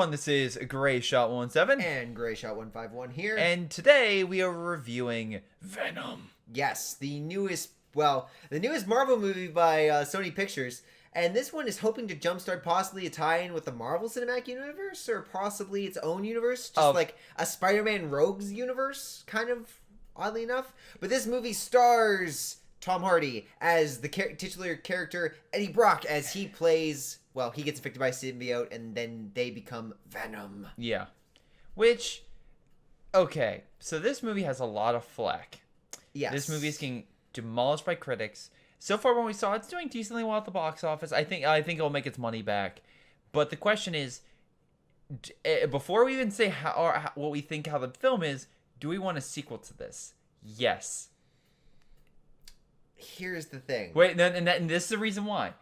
everyone. This is Greyshot17 and Greyshot151 here. And today we are reviewing Venom. Yes, the newest Marvel movie by Sony Pictures. And this one is hoping to jumpstart possibly a tie-in with the Marvel Cinematic Universe, or possibly its own universe, just like a Spider-Man Rogues universe, kind of, oddly enough. But this movie stars Tom Hardy as the titular character, Eddie Brock, as he plays... Well, he gets infected by a symbiote, and then they become Venom. Yeah. Which, okay, so this movie has a lot of flack. Yes. This movie is getting demolished by critics. So far, when we saw it's doing decently well at the box office. I think it'll make its money back. But the question is, before we even say what we think how the film is, do we want a sequel to this? Yes. Here's the thing. Wait, and this is the reason why.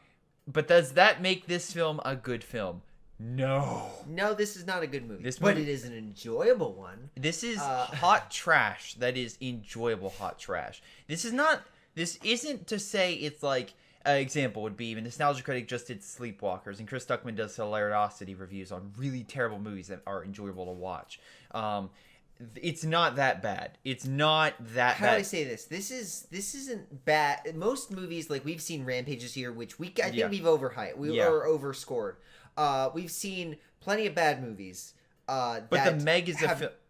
But does that make this film a good film? No. No, this is not a good movie. But it is an enjoyable one. This is hot trash. That is enjoyable hot trash. This isn't to say it's like, an example would be even Nostalgia Critic just did Sleepwalkers, and Chris Stuckman does Hilariosity reviews on really terrible movies that are enjoyable to watch. It's not that bad. It's not that bad. How do I say this? This isn't bad. Most movies, like we've seen Rampages here, which I think we've overhyped. We are overscored. We've seen plenty of bad movies. But the Meg is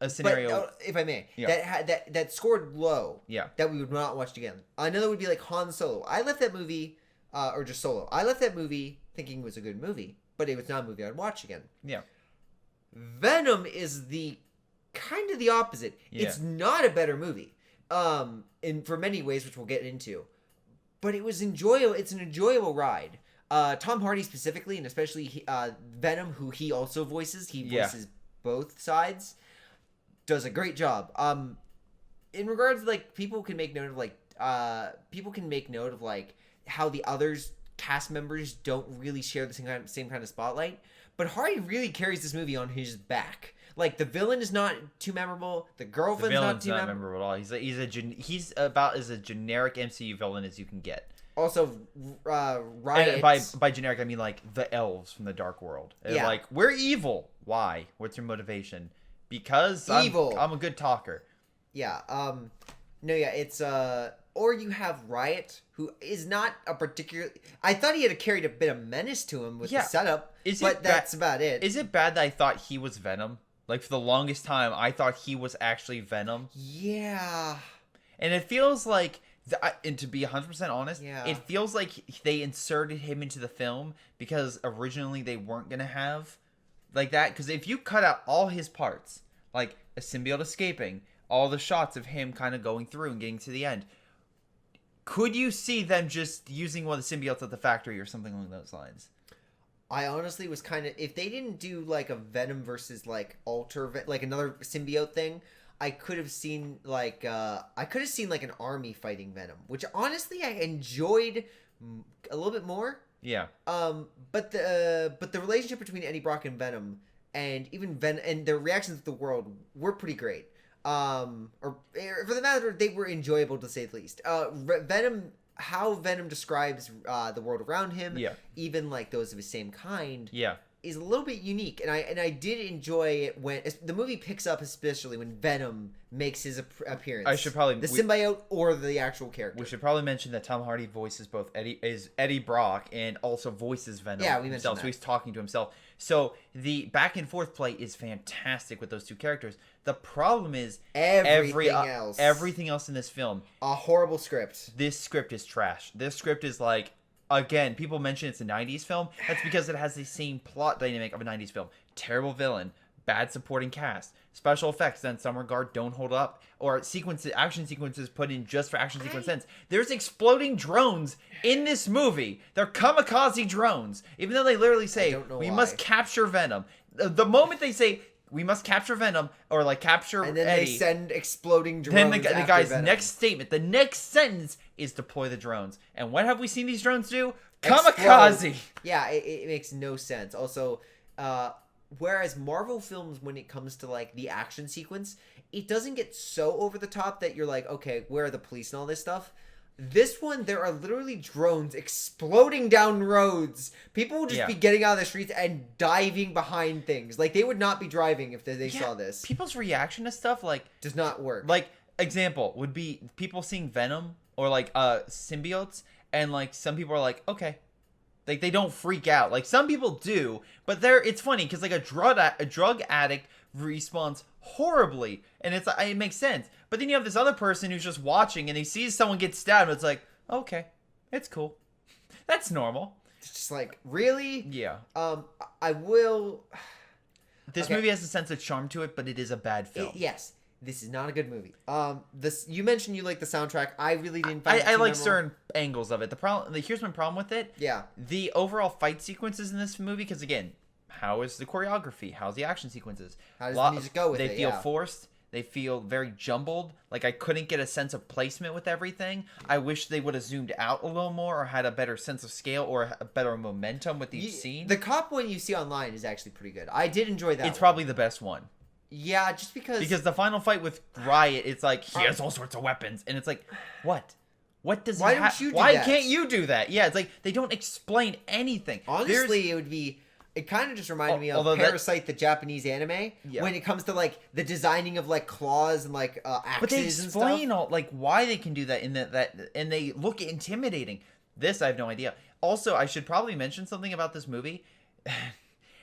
a scenario. But, if I may, that scored low. Yeah. That we would not watch again. Another would be like Han Solo. I left that movie, or just Solo. I left that movie thinking it was a good movie, but it was not a movie I'd watch again. Yeah. Venom is the kind of the opposite. Yeah. It's not a better movie, for many ways, which we'll get into, but it was enjoyable. It's an enjoyable ride. Tom Hardy specifically, and especially Venom, who he also voices. He voices both sides. Does a great job. In regards to, like, people can make note of like how the others cast members don't really share the same kind of spotlight, but Hardy really carries this movie on his back. Like, the villain is not too memorable. The girlfriend's not too memorable at all. He's about as a generic MCU villain as you can get. Also, Riot. And by generic, I mean like the elves from the Dark World. Yeah. Like, we're evil. Why? What's your motivation? Because evil. I'm a good talker. Yeah. It's or you have Riot, who is not a particular. I thought he had carried a bit of menace to him with the setup, but that's about it. Is it bad that I thought he was Venom? Like, for the longest time, I thought he was actually Venom. Yeah. And it feels like, and to be 100% honest, it feels like they inserted him into the film because originally they weren't going to have like that. Because if you cut out all his parts, like a symbiote escaping, all the shots of him kind of going through and getting to the end, could you see them just using one of the symbiotes at the factory or something along those lines? I honestly was kind of... If they didn't do, like, a Venom versus, like, like, another symbiote thing, I could have seen, like, an army fighting Venom, which, honestly, I enjoyed a little bit more. Yeah. But the relationship between Eddie Brock and Venom, and even Venom, and their reactions to the world were pretty great. Or, for the matter, they were enjoyable, to say the least. Venom... How Venom describes the world around him, even like those of his same kind, is a little bit unique. And I did enjoy it when the movie picks up, especially when Venom makes his appearance. The symbiote or the actual character. We should probably mention that Tom Hardy voices both Eddie Brock and also voices Venom. Yeah, we mentioned that. So he's talking to himself. So the back and forth play is fantastic with those two characters. The problem is everything else in this film. A horrible script. This script is trash. This script is like, again, people mention it's a 90s film. That's because it has the same plot dynamic of a 90s film. Terrible villain, bad supporting cast, special effects that in some regard don't hold up, or action sequences put in just for action sequence sense. There's exploding drones in this movie. They're kamikaze drones, even though they literally say we must capture Venom. The moment they say we must capture Venom, or like capture and then Eddie, they send exploding drones. Then the guy's Venom. Next statement, the next sentence is deploy the drones. And what have we seen these drones do? Kamikaze. Yeah, it makes no sense. Also, whereas Marvel films, when it comes to like the action sequence, it doesn't get so over the top that you're like, okay, where are the police and all this stuff? This one, there are literally drones exploding down roads. People will just be getting out of the streets and diving behind things. Like, they would not be driving if they saw this. People's reaction to stuff, like... Does not work. Like, example would be people seeing Venom or, like, symbiotes, and, like, some people are like, okay. Like, they don't freak out. Like, some people do, but it's funny, because, like, a drug addict responds horribly, and it makes sense. But then you have this other person who's just watching, and he sees someone get stabbed, and it's like, okay, it's cool. That's normal. It's just like, really? Yeah. I will... This movie has a sense of charm to it, but it is a bad film. Yes. This is not a good movie. You mentioned you like the soundtrack. I really didn't find it I too like memorable. certain angles of it. Here's my problem with it. Yeah. The overall fight sequences in this movie, because again, how is the choreography? How's the action sequences? How does the music go with it? They feel forced. They feel very jumbled. Like, I couldn't get a sense of placement with everything. I wish they would have zoomed out a little more or had a better sense of scale or a better momentum with each scene. The cop one you see online is actually pretty good. I did enjoy that. It's probably the best one. Yeah, just because... Because the final fight with Riot, it's like, he has all sorts of weapons. And it's like, what? What does Why he don't you do Why that? can't you do that? Yeah, it's like, they don't explain anything. Honestly, it would be... It kind of just reminded me of Parasite, the Japanese anime, when it comes to, like, the designing of, like, claws and, like, axes but they and stuff. explain all, like, why they can do that, and they look intimidating. This, I have no idea. Also, I should probably mention something about this movie.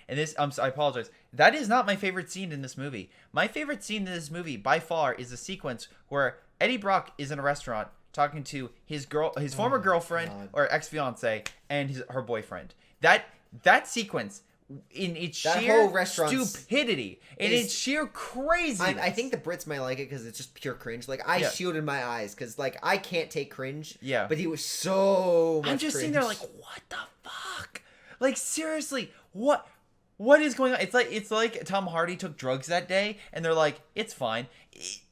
And this, I apologize. That is not my favorite scene in this movie. My favorite scene in this movie, by far, is a sequence where Eddie Brock is in a restaurant talking to his former girlfriend or ex-fiance and her boyfriend. That sequence, in its sheer stupidity, in its sheer craziness. I think the Brits might like it because it's just pure cringe. Like, I shielded my eyes because, like, I can't take cringe. Yeah. But he was so much I'm just cringe. sitting there like, what the fuck? Like, seriously, what is going on? It's like Tom Hardy took drugs that day, and they're like, it's fine.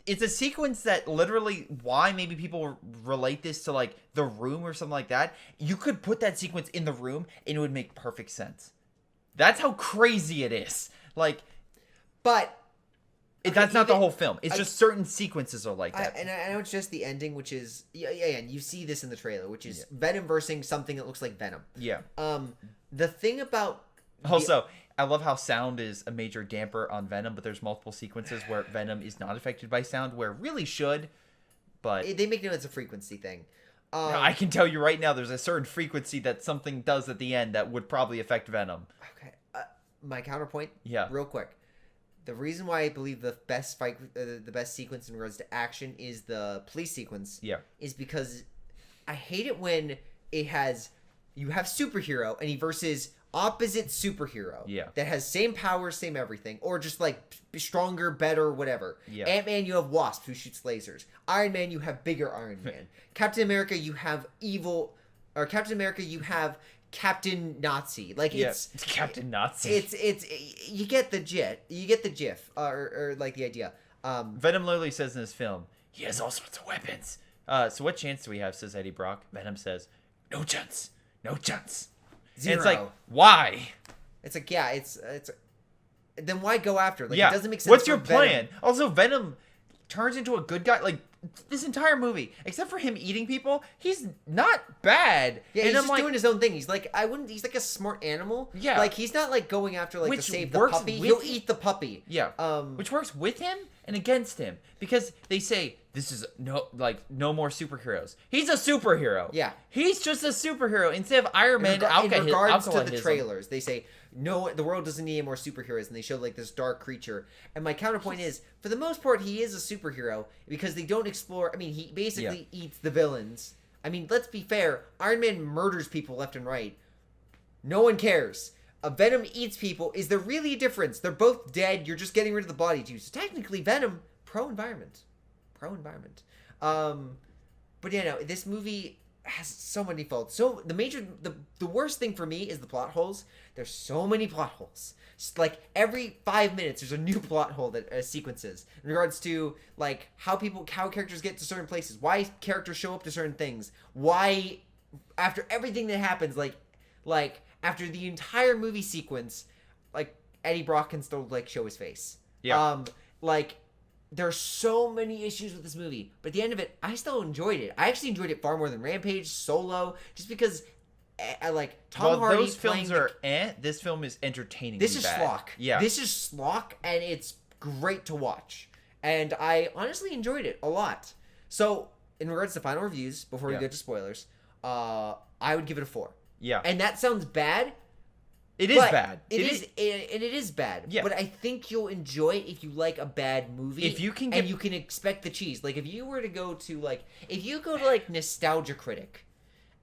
It's a sequence that literally, why maybe people relate this to, like, The Room or something like that. You could put that sequence in The Room, and it would make perfect sense. That's how crazy it is. Like, but that's not the whole film. It's just certain sequences are like that. And I know it's just the ending, which is and you see this in the trailer, which is Venom versing something that looks like Venom. Yeah. The thing about also, I love how sound is a major damper on Venom, but there's multiple sequences where Venom is not affected by sound, where it really should. But they make it as a frequency thing. I can tell you right now, there's a certain frequency that something does at the end that would probably affect Venom. Okay. My counterpoint. Yeah. Real quick. The reason why I believe the best sequence in regards to action is the police sequence. Yeah. Is because I hate it when you have superhero and he versus opposite superhero. Yeah. That has same powers, same everything, or just like stronger, better, whatever. Yeah. Ant-Man, you have Wasp who shoots lasers. Iron Man, you have bigger Iron Man. Captain America, you have you have Captain Nazi. Like, it's Captain Nazi. It's you get the gif or like the idea. Venom literally says in this film, he has all sorts of weapons. So what chance do we have, says Eddie Brock. Venom says, no chance. No chance. Zero. And it's like, why? It's like, it's then why go after it? Like, yeah. It doesn't make sense. What's your Venom. plan? Also, Venom turns into a good guy. Like, this entire movie, except for him eating people, he's not bad. Yeah, and he's I'm just like, doing his own thing. He's like, he's like a smart animal. Yeah. Like, he's not like going after like to save the works puppy. with He'll eat the puppy. Yeah. Which works with him and against him, because they say this is no more superheroes. He's a superhero. Yeah. He's just a superhero instead of Iron Man. In regards to the trailers, they say no, the world doesn't need any more superheroes, and they show like this dark creature. And my counterpoint is, for the most part, he is a superhero because they don't explore. I mean, he basically eats the villains. I mean, let's be fair. Iron Man murders people left and right. No one cares. Venom eats people. Is there really a difference? They're both dead. You're just getting rid of the body too. So technically, Venom pro-environment. But yeah, no, this movie has so many faults. So the worst thing for me is the plot holes. There's so many plot holes. Just like every 5 minutes, there's a new plot hole that sequences in regards to like how characters get to certain places, why characters show up to certain things, why after everything that happens, like after the entire movie sequence, like Eddie Brock can still like show his face. Yeah. Like there are so many issues with this movie, but at the end of it, I still enjoyed it. I actually enjoyed it far more than Rampage, Solo, just because I like Tom Hardy. Those films are this film is entertaining. This is bad. schlock. Yeah. This is schlock, and it's great to watch. And I honestly enjoyed it a lot. So, in regards to final reviews, before we go to spoilers, I would give it a 4. Yeah. And that sounds bad. It is bad. It is bad. Yeah. But I think you'll enjoy it if you like a bad movie. If you can and you can expect the cheese. Like, if you were to go to, like... If you go to, like, Nostalgia Critic,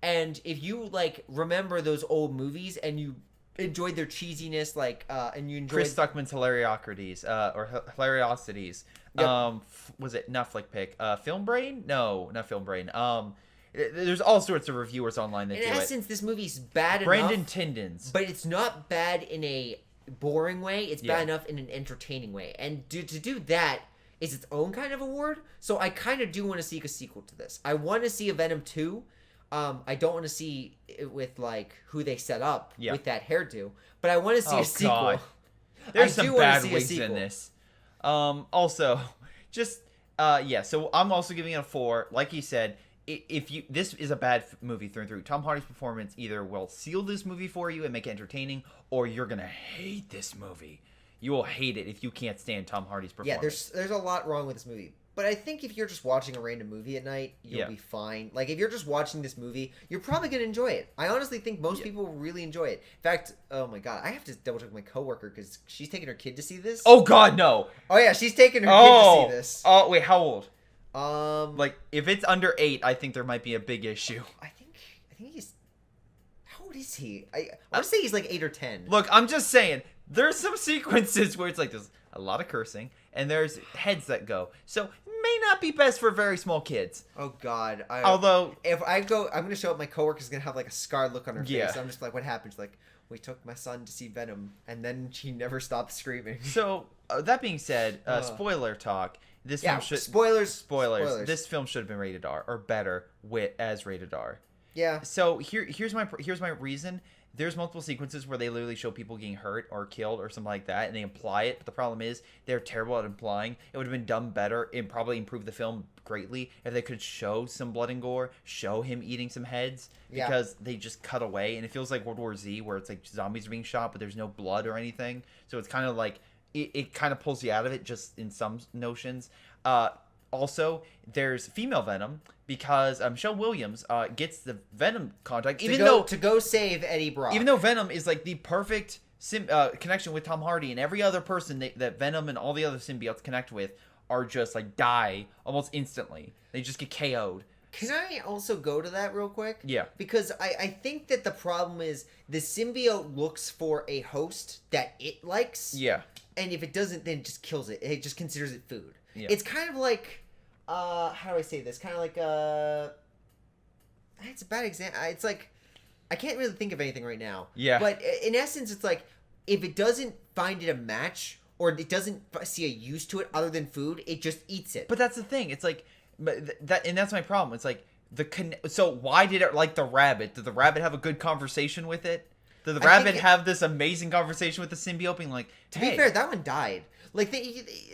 and if you, like, remember those old movies, and you enjoyed their cheesiness, like, and you enjoyed... Chris Stuckman's Hilariocities, or Hilariosities. Yep. Was it... Not Flick Pick. Film Brain? No, not Film Brain. There's all sorts of reviewers online that do it. In essence, this movie's bad Brandon enough. Tindens. But it's not bad in a boring way. It's bad enough in an entertaining way. And to do that is its own kind of award. So I kind of do want to see a sequel to this. I want to see a Venom 2. I don't want to see it with, like, who they set up with that hairdo. But I want to see a sequel. God. There's some bad wigs in this. Also, just, so I'm also giving it a 4. Like you said, this is a bad movie through and through. Tom Hardy's performance either will seal this movie for you and make it entertaining, or you're gonna hate this movie. You will hate it if you can't stand Tom Hardy's performance. Yeah, there's a lot wrong with this movie. But I think if you're just watching a random movie at night, you'll be fine. Like, if you're just watching this movie, you're probably going to enjoy it. I honestly think most people will really enjoy it. In fact, oh my god, I have to double check with my coworker because she's taking her kid to see this. Oh god, no. Oh yeah, she's taking her kid to see this. Oh, wait, how old? Like, if it's under 8, I think there might be a big issue. I think he's... How old is he? I want to say he's like 8 or 10. Look, I'm just saying, there's some sequences where it's like there's a lot of cursing, and there's heads that go. So, may not be best for very small kids. Oh god. Although... If I go... I'm going to show up, my coworker's going to have like a scarred look on her Yeah. face. I'm just like, what happened? She's like, we took my son to see Venom, and then she never stopped screaming. So, that being said, spoiler talk... This film should spoilers. This film should have been rated R or better as rated R. Yeah. So here's my reason. There's multiple sequences where they literally show people getting hurt or killed or something like that, and they imply it. But the problem is they're terrible at implying. It would have been done better and probably improved the film greatly if they could show some blood and gore, show him eating some heads, because they just cut away, and it feels like World War Z where it's like zombies are being shot, but there's no blood or anything. So it's kind of like. It kind of pulls you out of it just in some notions. Also, there's female Venom because Michelle Williams gets the Venom contact to go save Eddie Brock. Even though Venom is like the perfect connection with Tom Hardy, and every other person that Venom and all the other symbiotes connect with are just like die almost instantly. They just get KO'd. Can I also go to that real quick? Yeah. Because I think that the problem is the symbiote looks for a host that it likes. Yeah. And if it doesn't, then it just kills it. It just considers it food. Yeah. It's kind of like, how do I say this? Kind of like, it's a bad example. It's like, I can't really think of anything right now. Yeah. But in essence, it's like, if it doesn't find it a match, or it doesn't see a use to it other than food, it just eats it. But that's the thing. It's like, that's my problem. It's like, so why did it like the rabbit? Did the rabbit have a good conversation with it? Did the rabbit have this amazing conversation with the symbiote being like, hey. To be fair, that one died. Like,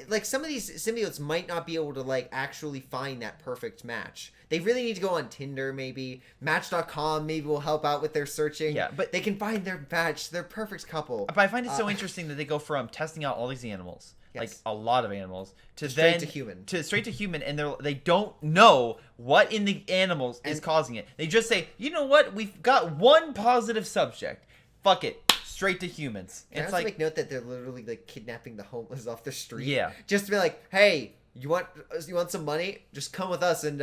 like some of these symbiotes might not be able to, like, actually find that perfect match. They really need to go on Tinder, maybe. Match.com maybe will help out with their searching. Yeah, but they can find their match, their perfect couple. But I find it so interesting that they go from testing out all these animals, like a lot of animals, to straight to human, and they don't know what in the animals is causing it. They just say, you know what, we've got one positive subject. Fuck it. Straight to humans. It's like make note that they're literally like kidnapping the homeless off the street. Yeah. Just to be like, hey, you want some money? Just come with us and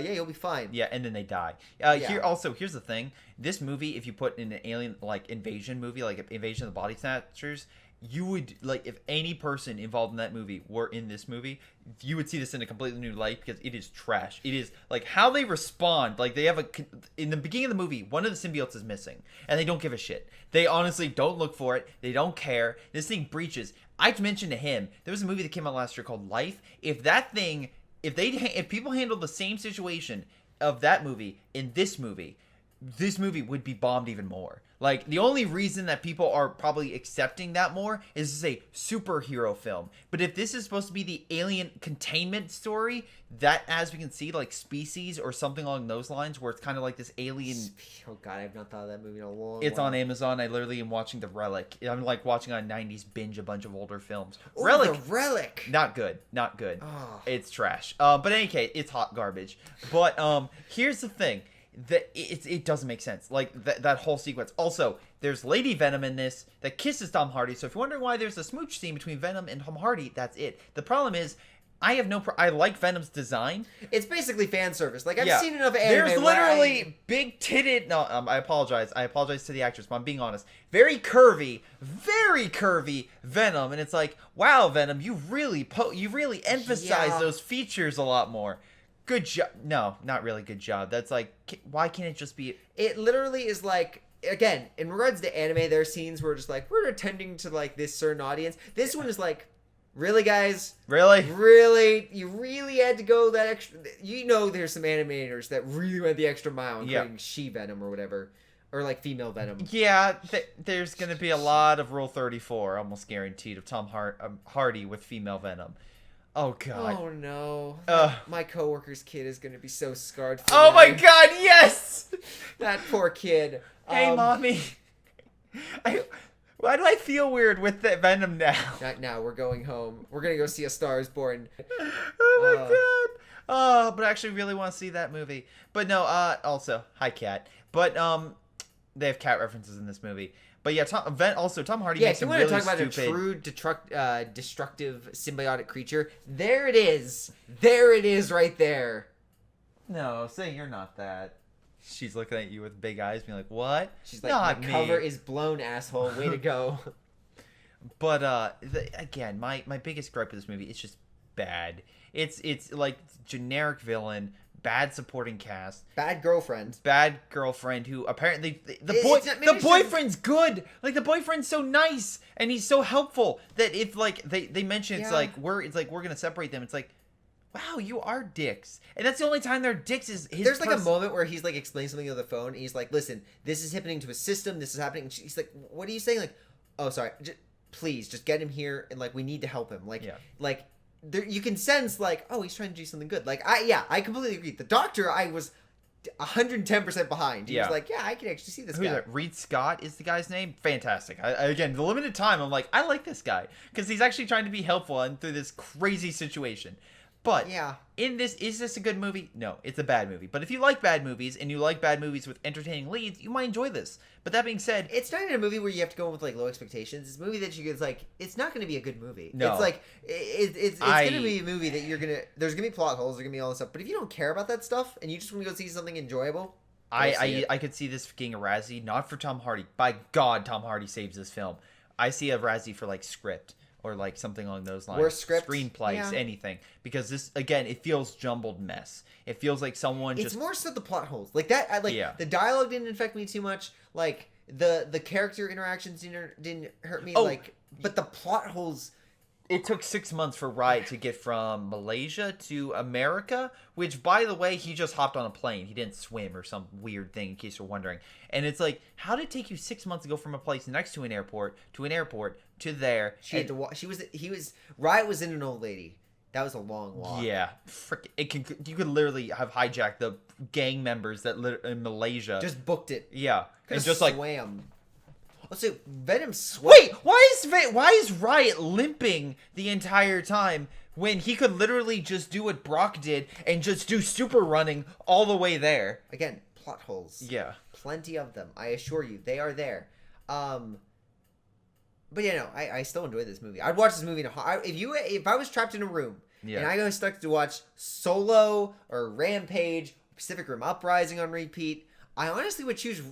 you'll be fine. Yeah, and then they die. Here's the thing. This movie, if you put in an alien like invasion movie, like Invasion of the Body Snatchers, you would like if any person involved in that movie were in this movie, you would see this in a completely new light because it is trash. It is like how they respond. Like they have in the beginning of the movie, one of the symbiotes is missing, and they don't give a shit. They honestly don't look for it. They don't care. This thing breaches. I mentioned to him there was a movie that came out last year called Life. If people handled the same situation of that movie in this movie, this movie would be bombed even more. Like, the only reason that people are probably accepting that more is this is a superhero film. But if this is supposed to be the alien containment story, that, as we can see, like Species or something along those lines, where it's kind of like this alien... Oh god, I've not thought of that movie in a long It's while. on Amazon. I literally am watching The Relic. I'm like watching on 90s binge a bunch of older films. Oh, Relic! The Relic! Not good. Not good. Oh. It's trash. But in any case, it's hot garbage. But here's the thing. It doesn't make sense. Like, that whole sequence. Also, there's Lady Venom in this that kisses Tom Hardy. So if you're wondering why there's a smooch scene between Venom and Tom Hardy, that's it. The problem is, I have I like Venom's design. It's basically fan service. Like, I've seen enough anime. There's literally big titted... No, I apologize. I apologize to the actress, but I'm being honest. Very curvy Venom. And it's like, wow, Venom, you really emphasize those features a lot more. Good job. No, not really good job. That's like, why can't it just be... It literally is like, again, in regards to anime, there are scenes where just like, we're attending to like this certain audience. This one is like, really, guys? Really? Really? You really had to go that extra... You know there's some animators that really went the extra mile in creating she-Venom or whatever. Or like female Venom. Yeah, there's going to be a lot of Rule 34, almost guaranteed, of Tom Hardy with female Venom. Oh, God. Oh, no. My coworker's kid is going to be so scarred for Oh, my life. God, yes! That poor kid. Hey, Mommy. Why do I feel weird with the Venom now? Not now. We're going home. We're going to go see A Star is Born. Oh, my God. Oh, but I actually really want to see that movie. But no, also, hi, cat. But, they have cat references in this movie. But yeah, Tom Hardy makes some really stupid... Yeah, if you want to talk about a true destructive symbiotic creature, there it is. There it is right there. No, say you're not that. She's looking at you with big eyes, being like, what? She's like, my cover is blown, asshole. Way to go. But, again, my biggest gripe with this movie, it's just bad. It's like generic villain... Bad supporting cast. Bad girlfriend Who apparently the boyfriend's good. Like, the boyfriend's so nice and he's so helpful that if like they mention it's like we're gonna separate them. It's like, wow, you are dicks. And that's the only time they're dicks is his There's like a moment where he's like explaining something on the phone and he's like, listen, this is happening to a system, this is happening. And he's like, what are you saying? Like, oh sorry, please just get him here and like we need to help him. Like there, you can sense like, oh, he's trying to do something good. Like, I completely agree. The doctor, I was 110% behind. He was like, yeah, I can actually see this guy. Who's that? Reed Scott is the guy's name. Fantastic. Again, the limited time, I'm like, I like this guy because he's actually trying to be helpful and through this crazy situation. But is this a good movie? No, it's a bad movie. But if you like bad movies and you like bad movies with entertaining leads, you might enjoy this. But that being said, it's not even a movie where you have to go with like low expectations. It's a movie that you get like, it's not going to be a good movie. No, it's like it's going to be a movie that there's going to be plot holes, there's going to be all this stuff. But if you don't care about that stuff and you just want to go see something enjoyable, I could see this getting a Razzie, not for Tom Hardy. By God, Tom Hardy saves this film. I see a Razzie for like script. Or like something along those lines. Worst script, screenplays, anything. Because this, again, it feels jumbled mess. It feels like someone It's more so the plot holes. Like that, the dialogue didn't affect me too much. Like the character interactions didn't hurt me. But the plot holes. It took 6 months for Riot to get from Malaysia to America, which, by the way, he just hopped on a plane. He didn't swim or some weird thing, in case you're wondering. And it's like, how did it take you 6 months to go from a place next to an airport to there? Riot was in an old lady. That was a long walk. Yeah, you could literally have hijacked the gang members that in Malaysia. Just booked it. Yeah, and just swam. Also, Venom swam. Wait, why is Riot limping the entire time when he could literally just do what Brock did and just do super running all the way there? Again, plot holes. Yeah, plenty of them. I assure you, they are there. But yeah, no, I still enjoy this movie. I'd watch this movie if I was trapped in a room and I was stuck to watch Solo or Rampage, Pacific Rim Uprising on repeat, I honestly would choose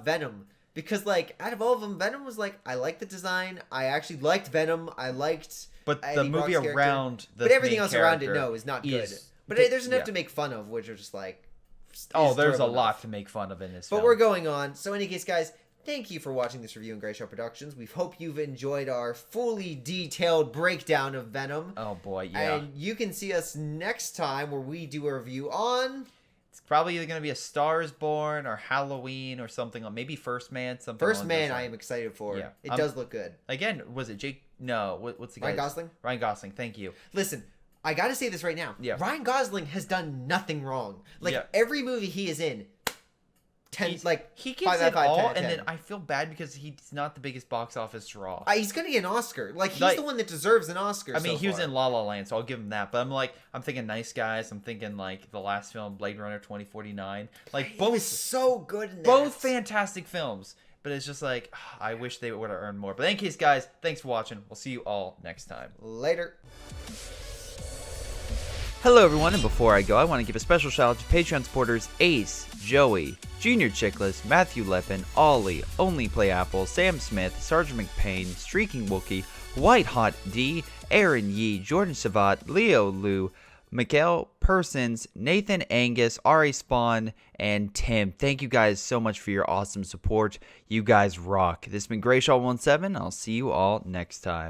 Venom. Because, like, out of all of them, Venom was like, I liked the design. I actually liked Venom. I liked the movie around the but everything else around it, is not good. But there's enough to make fun of, which are just like... there's a lot to make fun of in this film. But we're going on. So, in any case, guys, thank you for watching this review in Greyshot Productions. We hope you've enjoyed our fully detailed breakdown of Venom. Oh, boy, yeah. And you can see us next time where we do a review on... It's probably either going to be A Star Is Born or Halloween or something. Maybe First Man. Something. First along Man, those I lines. am excited for. Yeah. It does look good. Again, was it Jake? No. What's the guy? Ryan Gosling? Ryan Gosling. Thank you. Listen, I got to say this right now. Yeah. Ryan Gosling has done nothing wrong. Like, Yeah. every movie he is in, He gets 5 it out of 10 all, out of and 10. then I feel bad because he's not the biggest box office draw. He's going to get an Oscar. Like, he's Like- the one that deserves an Oscar. I mean, so he was far. in La La Land, so I'll give him that. But I'm thinking Nice Guys. I'm thinking like the last film, Blade Runner 2049. Like He was both so good in that. both fantastic films. But it's just like I wish they would have earned more. But in any case, guys, thanks for watching. We'll see you all next time. Later. Hello, everyone, and before I go, I want to give a special shout out to Patreon supporters Ace, Joey, Junior Chickless, Matthew Leppen, Ollie, Onlyplayapples, Sam Smith, sgtMcPain, Streakingwookie, WhiteHotD, Aaron Yee, Jordan Shavit, Leo Lou, Mikael, Persons, Nathan, Angus, Ari Spawn, and Tim. Thank you guys so much for your awesome support. You guys rock. This has been Greyshot17. I'll see you all next time.